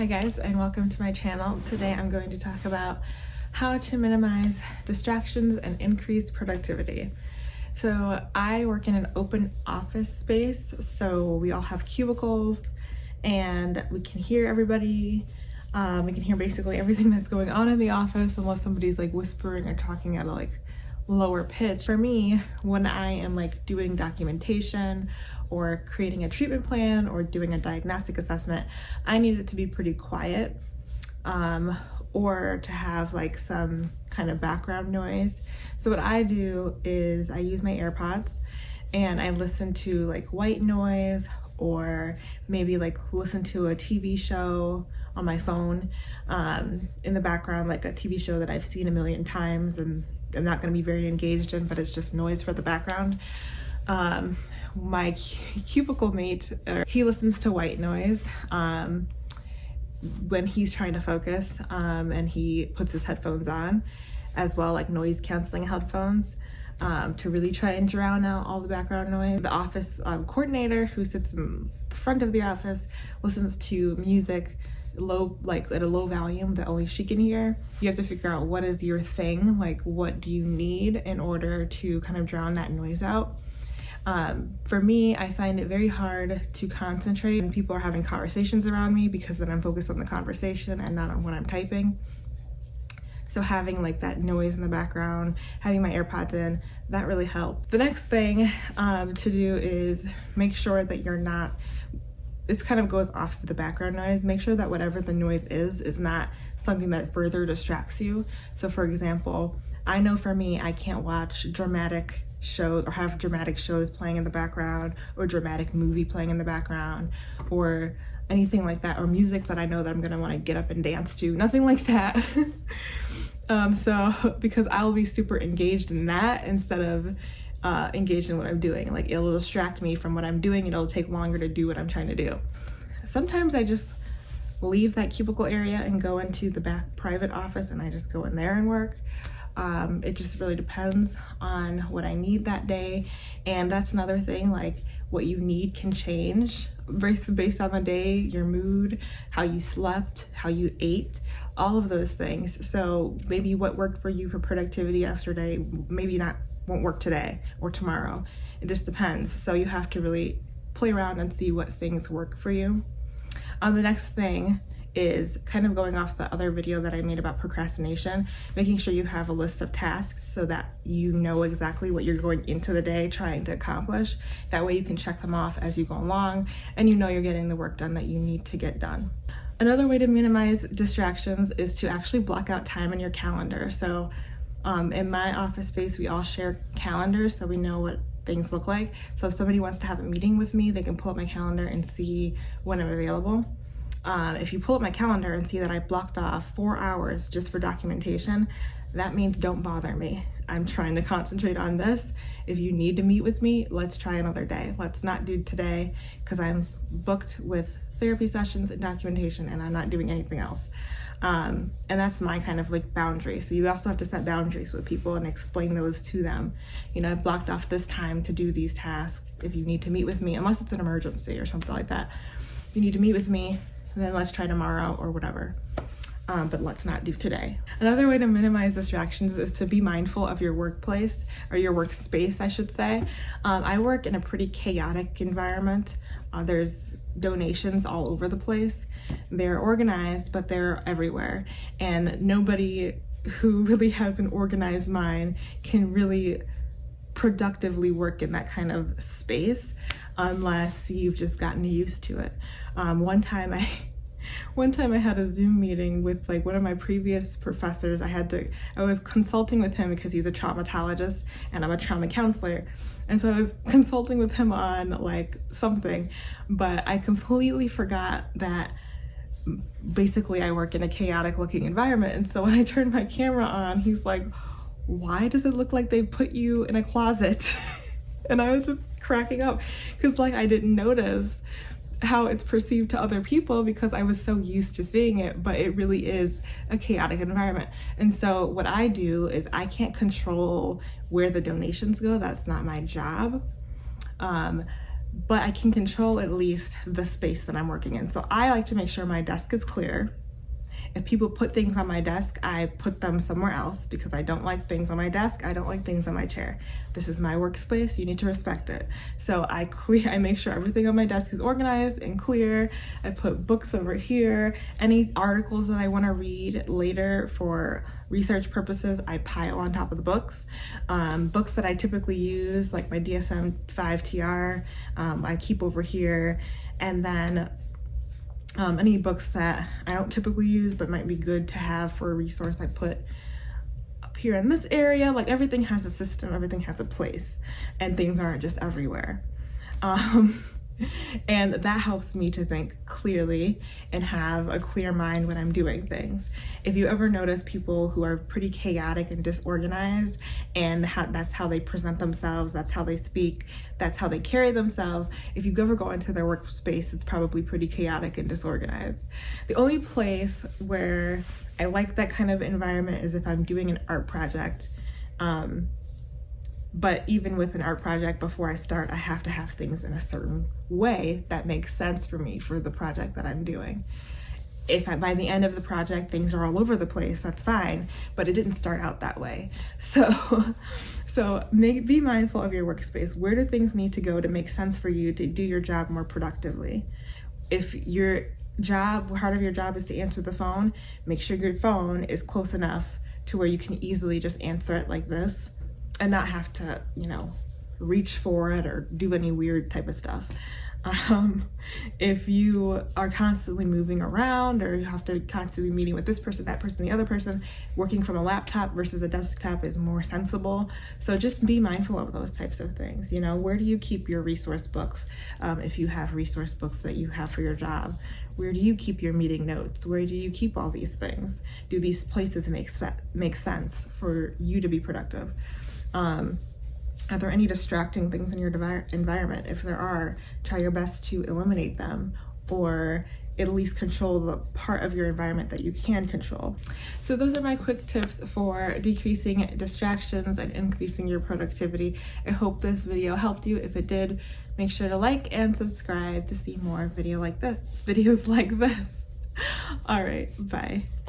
Hi guys, and welcome to my channel. Today I'm going to talk about how to minimize distractions and increase productivity. So I work in an open office space, so we all have cubicles and we can hear everybody. We can hear basically everything that's going on in the office unless somebody's like whispering or talking at a lower pitch. For me, when I am doing documentation or creating a treatment plan or doing a diagnostic assessment, I need it to be pretty quiet or to have some kind of background noise. So what I do is I use my AirPods and I listen to white noise, or maybe listen to a TV show on my phone in the background, like a TV show that I've seen a million times and I'm not going to be very engaged in, but it's just noise for the background. My cubicle mate, he listens to white noise when he's trying to focus, and he puts his headphones on as well, like noise canceling headphones, to really try and drown out all the background noise. The office coordinator, who sits in the front of the office, listens to music at a low volume that only she can hear. You have to figure out what is your thing, what do you need in order to kind of drown that noise out. For me, I find it very hard to concentrate when people are having conversations around me, because then I'm focused on the conversation and not on what I'm typing. So having that noise in the background, having my AirPods in, that really helped. The next thing to do is make sure that you're not, this kind of goes off of the background noise. Make sure that whatever the noise is not something that further distracts you. So for example, I know for me, I can't watch dramatic shows or have dramatic shows playing in the background, or dramatic movie playing in the background, or anything like that, or music that I know that I'm gonna wanna get up and dance to, nothing like that. So because I'll be super engaged in that instead of engaged in what I'm doing. It'll distract me from what I'm doing, and it'll take longer to do what I'm trying to do. Sometimes I just leave that cubicle area and go into the back private office, and I just go in there and work. It just really depends on what I need that day. And that's another thing, what you need can change based on the day, your mood, how you slept, how you ate, all of those things. So maybe what worked for you for productivity yesterday, maybe won't work today or tomorrow. It just depends. So you have to really play around and see what things work for you. The next thing is kind of going off the other video that I made about procrastination, making sure you have a list of tasks so that you know exactly what you're going into the day trying to accomplish. That way you can check them off as you go along, and you know you're getting the work done that you need to get done. Another way to minimize distractions is to actually block out time in your calendar. So in my office space, we all share calendars, so we know what things look like. So if somebody wants to have a meeting with me, they can pull up my calendar and see when I'm available. If you pull up my calendar and see that I blocked off 4 hours just for documentation, that means don't bother me. I'm trying to concentrate on this. If you need to meet with me, let's try another day. Let's not do today, because I'm booked with therapy sessions and documentation and I'm not doing anything else. And that's my kind of boundary. So you also have to set boundaries with people and explain those to them. I blocked off this time to do these tasks. If you need to meet with me, unless it's an emergency or something like that, if you need to meet with me, then let's try tomorrow or whatever. But let's not do today. Another way to minimize distractions is to be mindful of your workplace, or your workspace, I should say. I work in a pretty chaotic environment. There's donations all over the place. They're organized, but they're everywhere. And nobody who really has an organized mind can really productively work in that kind of space unless you've just gotten used to it. One time I had a Zoom meeting with one of my previous professors. I was consulting with him because he's a traumatologist and I'm a trauma counselor. And so I was consulting with him on something, but I completely forgot that basically I work in a chaotic looking environment. And so when I turned my camera on, he's like, "Why does it look like they put you in a closet?" And I was just cracking up because I didn't notice how it's perceived to other people because I was so used to seeing it, but it really is a chaotic environment. And so what I do is I can't control where the donations go. That's not my job. but I can control at least the space that I'm working in. So I like to make sure my desk is clear. If people put things on my desk, I put them somewhere else because I don't like things on my desk. I don't like things on my chair. This is my workspace. You need to respect it. So I make sure everything on my desk is organized and clear. I put books over here. Any articles that I want to read later for research purposes, I pile on top of the books. Books that I typically use, like my DSM-5 TR, I keep over here. And then any books that I don't typically use but might be good to have for a resource, I put up here in this area. Like, everything has a system, everything has a place, and things aren't just everywhere. And that helps me to think clearly and have a clear mind when I'm doing things. If you ever notice people who are pretty chaotic and disorganized, and that's how they present themselves, that's how they speak, that's how they carry themselves, if you ever go into their workspace, it's probably pretty chaotic and disorganized. The only place where I like that kind of environment is if I'm doing an art project. But even with an art project, before I start, I have to have things in a certain way that makes sense for me for the project that I'm doing. If by the end of the project things are all over the place, that's fine, but it didn't start out that way. So be mindful of your workspace. Where do things need to go to make sense for you to do your job more productively? If your part of your job is to answer the phone, make sure your phone is close enough to where you can easily just answer it like this, and not have to, reach for it or do any weird type of stuff. If you are constantly moving around, or you have to constantly meeting with this person, that person, the other person, working from a laptop versus a desktop is more sensible. So just be mindful of those types of things. Where do you keep your resource books? If you have resource books that you have for your job, where do you keep your meeting notes? Where do you keep all these things? Do these places make sense for you to be productive? Are there any distracting things in your environment? If there are, try your best to eliminate them, or at least control the part of your environment that you can control. So those are my quick tips for decreasing distractions and increasing your productivity. I hope this video helped you. If it did, make sure to like and subscribe to see more videos like this. All right, bye.